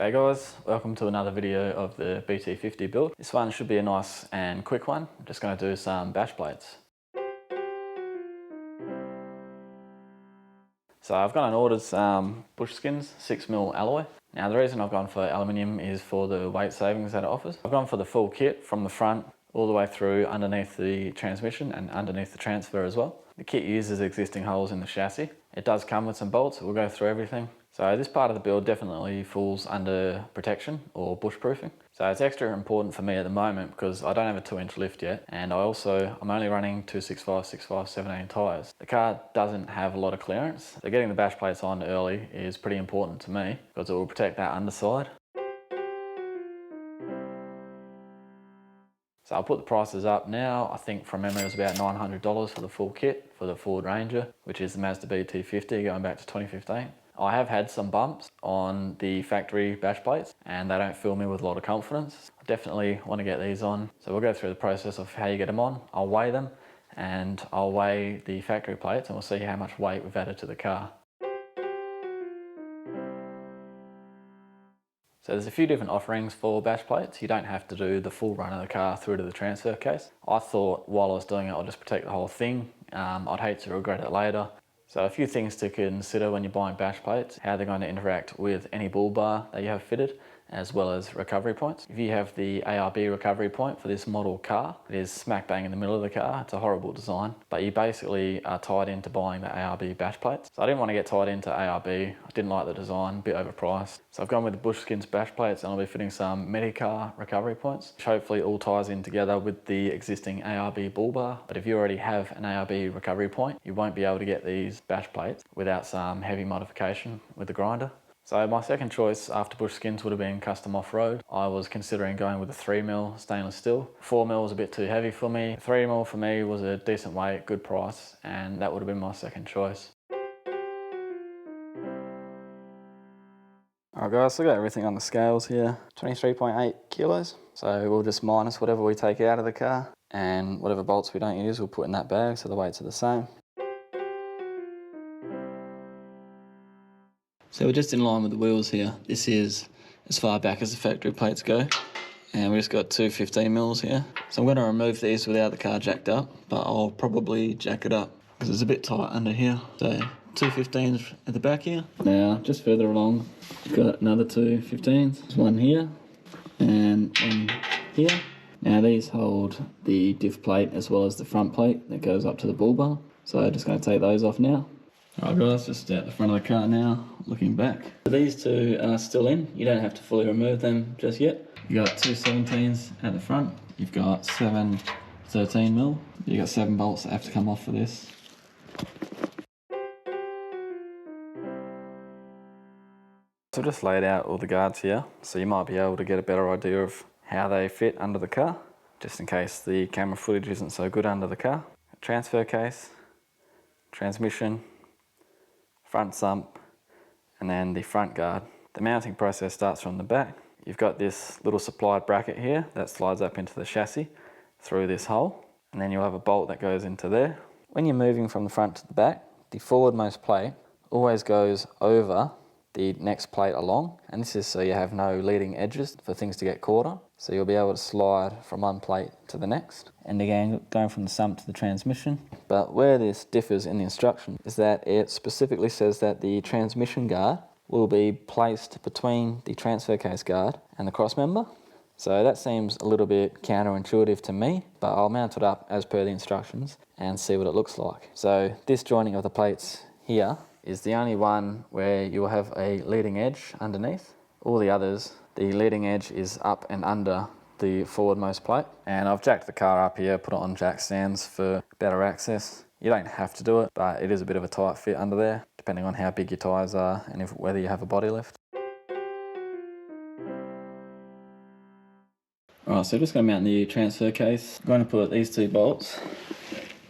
Hey guys, welcome to another video of the BT-50 build. This one should be a nice and quick one. I'm just going to do some bash plates. So I've gone and ordered some Bushskinz 6mm alloy. Now the reason I've gone for aluminium is for the weight savings that it offers. I've gone for the full kit from the front all the way through underneath the transmission and underneath the transfer as well. The kit uses existing holes in the chassis. It does come with some bolts. We'll go through everything. So this part of the build definitely falls under protection or bushproofing. So it's extra important for me at the moment because I don't have a 2-inch lift yet, and I'm only running 265/65 17 tyres. The car doesn't have a lot of clearance, so getting the bash plates on early is pretty important to me because it will protect that underside. So I'll put the prices up now. I think from memory it was about $900 for the full kit for the Ford Ranger, which is the Mazda BT-50 going back to 2015. I have had some bumps on the factory bash plates and they don't fill me with a lot of confidence. I definitely want to get these on. So we'll go through the process of how you get them on. I'll weigh them and I'll weigh the factory plates and we'll see how much weight we've added to the car. So there's a few different offerings for bash plates. You don't have to do the full run of the car through to the transfer case. I thought while I was doing it, I'll just protect the whole thing. I'd hate to regret it later. So a few things to consider when you're buying bash plates: how they're going to interact with any bull bar that you have fitted, as well as recovery points. If you have the ARB recovery point for this model car, it is smack bang in the middle of the car. It's a horrible design, but you basically are tied into buying the ARB bash plates. So I didn't want to get tied into ARB. I didn't like the design, a bit overpriced. So I've gone with the Bushskinz bash plates and I'll be fitting some Medicar recovery points, which hopefully all ties in together with the existing ARB bull bar. But if you already have an ARB recovery point, you won't be able to get these bash plates without some heavy modification with the grinder. So my second choice after Bushskinz would have been custom off-road. I was considering going with a 3mm stainless steel. 4mm was a bit too heavy for me. 3mm for me was a decent weight, good price, and that would have been my second choice. Alright guys, so I got everything on the scales here. 23.8 kilos. So we'll just minus whatever we take out of the car, and whatever bolts we don't use we'll put in that bag so the weights are the same. So we're just in line with the wheels here. This is as far back as the factory plates go. And we just got two 15mm here. So I'm going to remove these without the car jacked up, but I'll probably jack it up because it's a bit tight under here. So two 15s at the back here. Now just further along, we've got another two 15s. There's one here and one here. Now these hold the diff plate as well as the front plate that goes up to the bull bar. So I'm just going to take those off now. Alright guys, just at the front of the car now, looking back. So these two are still in. You don't have to fully remove them just yet. You've got two 17s at the front. You've got 7 13mm. You've got 7 bolts that have to come off for this. So I've just laid out all the guards here, so you might be able to get a better idea of how they fit under the car, just in case the camera footage isn't so good under the car. Transfer case, transmission, front sump, and then the front guard. The mounting process starts from the back. You've got this little supplied bracket here that slides up into the chassis through this hole, and then you'll have a bolt that goes into there. When you're moving from the front to the back, the forwardmost plate always goes over the next plate along, and this is so you have no leading edges for things to get caught on. So you'll be able to slide from one plate to the next. And again, going from the sump to the transmission. But where this differs in the instruction is that it specifically says that the transmission guard will be placed between the transfer case guard and the cross member. So that seems a little bit counterintuitive to me, but I'll mount it up as per the instructions and see what it looks like. So this joining of the plates here is the only one where you'll have a leading edge underneath. All the others, the leading edge is up and under the forwardmost plate. And I've jacked the car up here, put it on jack stands for better access. You don't have to do it, but it is a bit of a tight fit under there, depending on how big your tyres are and whether you have a body lift. Alright, so just going to mount the transfer case. I'm going to put these 2 bolts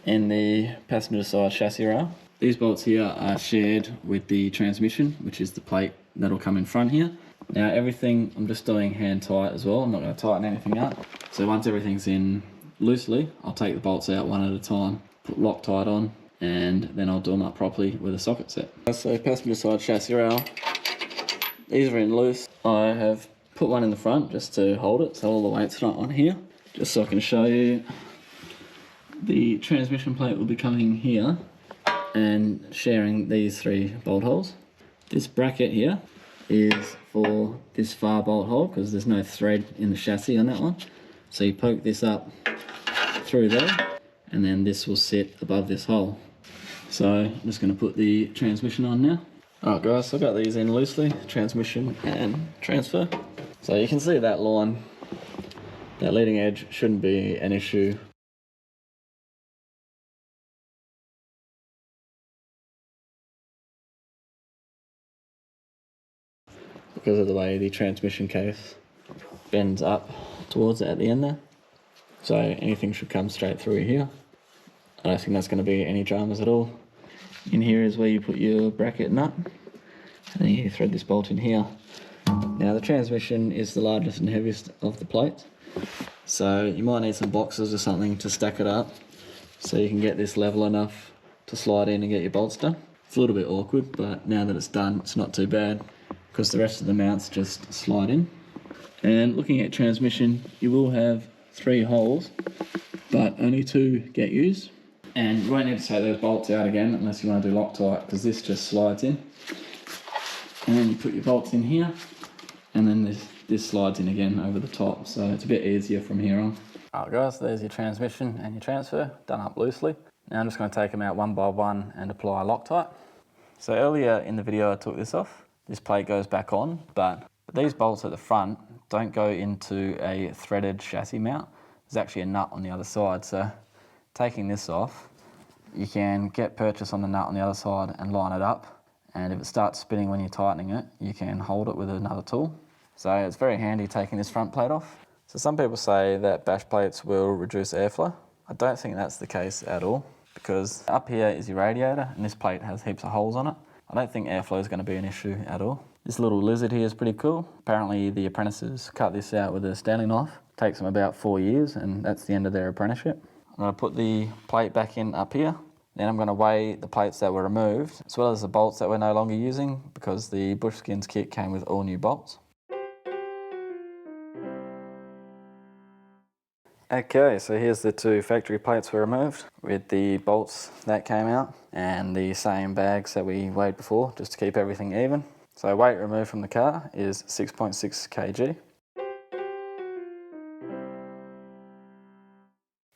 in the passenger side chassis rail. These bolts here are shared with the transmission, which is the plate that'll come in front here. Now everything I'm just doing hand tight as well. I'm not going to tighten anything up. So once everything's in loosely, I'll take the bolts out one at a time, put Loctite on, and then I'll do them up properly with a socket set. So passenger side chassis rail, these are in loose. I have put one in the front just to hold it, so all the weight's not on here. Just so I can show you, the transmission plate will be coming here and sharing these 3 bolt holes. This bracket here is for this far bolt hole because there's no thread in the chassis on that one. So you poke this up through there and then this will sit above this hole. So I'm just going to put the transmission on now. Alright guys, so I've got these in loosely, transmission and transfer. So you can see that line, that leading edge shouldn't be an issue. Because of the way the transmission case bends up towards it at the end there. So anything should come straight through here. I don't think that's going to be any dramas at all. In here is where you put your bracket nut. And then you thread this bolt in here. Now the transmission is the largest and heaviest of the plates. So you might need some boxes or something to stack it up so you can get this level enough to slide in and get your bolts done. It's a little bit awkward, but now that it's done, it's not too bad because the rest of the mounts just slide in. And looking at transmission, you will have 3 holes, but only 2 get used. And you won't need to take those bolts out again unless you want to do Loctite, because this just slides in. And then you put your bolts in here, and then this slides in again over the top, so it's a bit easier from here on. Alright guys, there's your transmission and your transfer, done up loosely. Now I'm just going to take them out one by one and apply Loctite. So earlier in the video I took this off. This plate goes back on, but these bolts at the front don't go into a threaded chassis mount. There's actually a nut on the other side, so taking this off, you can get purchase on the nut on the other side and line it up, and if it starts spinning when you're tightening it, you can hold it with another tool. So it's very handy taking this front plate off. So some people say that bash plates will reduce airflow. I don't think that's the case at all, because up here is your radiator and this plate has heaps of holes on it. I don't think airflow is going to be an issue at all. This little lizard here is pretty cool. Apparently the apprentices cut this out with a Stanley knife. It takes them about 4 years and that's the end of their apprenticeship. I'm going to put the plate back in up here. Then I'm going to weigh the plates that were removed, as well as the bolts that we're no longer using, because the Bushskinz kit came with all new bolts. Okay, so here's the 2 factory plates we removed with the bolts that came out and the same bags that we weighed before, just to keep everything even. So weight removed from the car is 6.6 kg.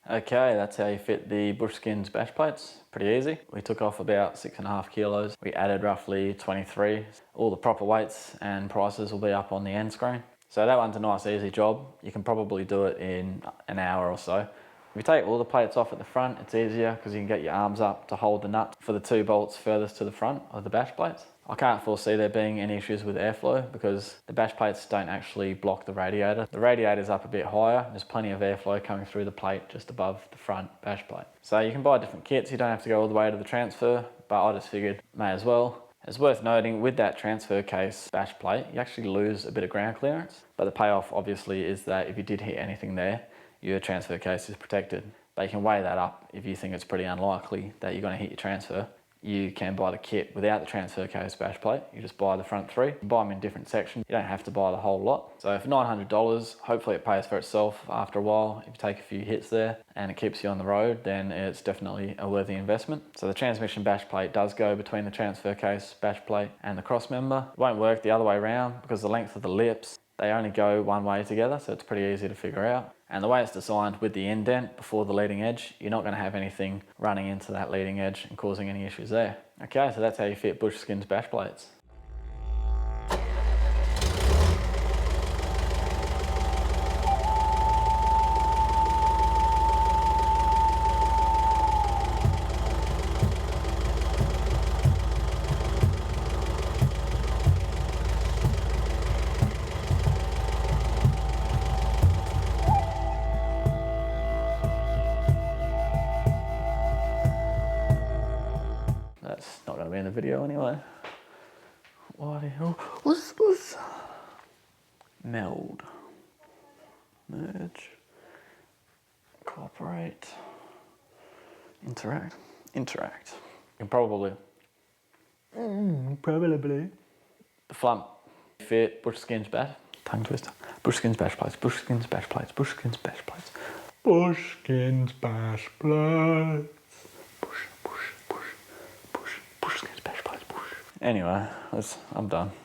Okay, that's how you fit the Bushskinz bash plates. Pretty easy. We took off about 6.5 kilos. We added roughly 23. All the proper weights and prices will be up on the end screen. So that one's a nice easy job. You can probably do it in an hour or so. If you take all the plates off at the front, it's easier because you can get your arms up to hold the nut for the 2 bolts furthest to the front of the bash plates. I can't foresee there being any issues with airflow because the bash plates don't actually block the radiator. The radiator's up a bit higher. There's plenty of airflow coming through the plate just above the front bash plate. So you can buy different kits. You don't have to go all the way to the transfer, but I just figured may as well. It's worth noting with that transfer case bash plate, you actually lose a bit of ground clearance, but the payoff obviously is that if you did hit anything there, your transfer case is protected. But you can weigh that up if you think it's pretty unlikely that you're going to hit your transfer. You can buy the kit without the transfer case bash plate. You just buy the front 3. You buy them in different sections. You don't have to buy the whole lot. So for $900, hopefully it pays for itself after a while. If you take a few hits there and it keeps you on the road, then it's definitely a worthy investment. So the transmission bash plate does go between the transfer case bash plate and the cross member. It won't work the other way around because the length of the lips, they only go one way together, so it's pretty easy to figure out. And the way it's designed with the indent before the leading edge, you're not going to have anything running into that leading edge and causing any issues there. Okay, so that's how you fit Bushskinz bash plates. That's not going to be in the video anyway. What the hell? What's this? Meld. Merge. Cooperate. Interact. Interact. You can probably. The front fit Bushskinz bash. Tongue twister. Bushskinz bash plates. Bushskinz bash plates. Bushskinz bash plates. Bushskinz bash plates. Bushskinz bash plates. Anyway, I'm done.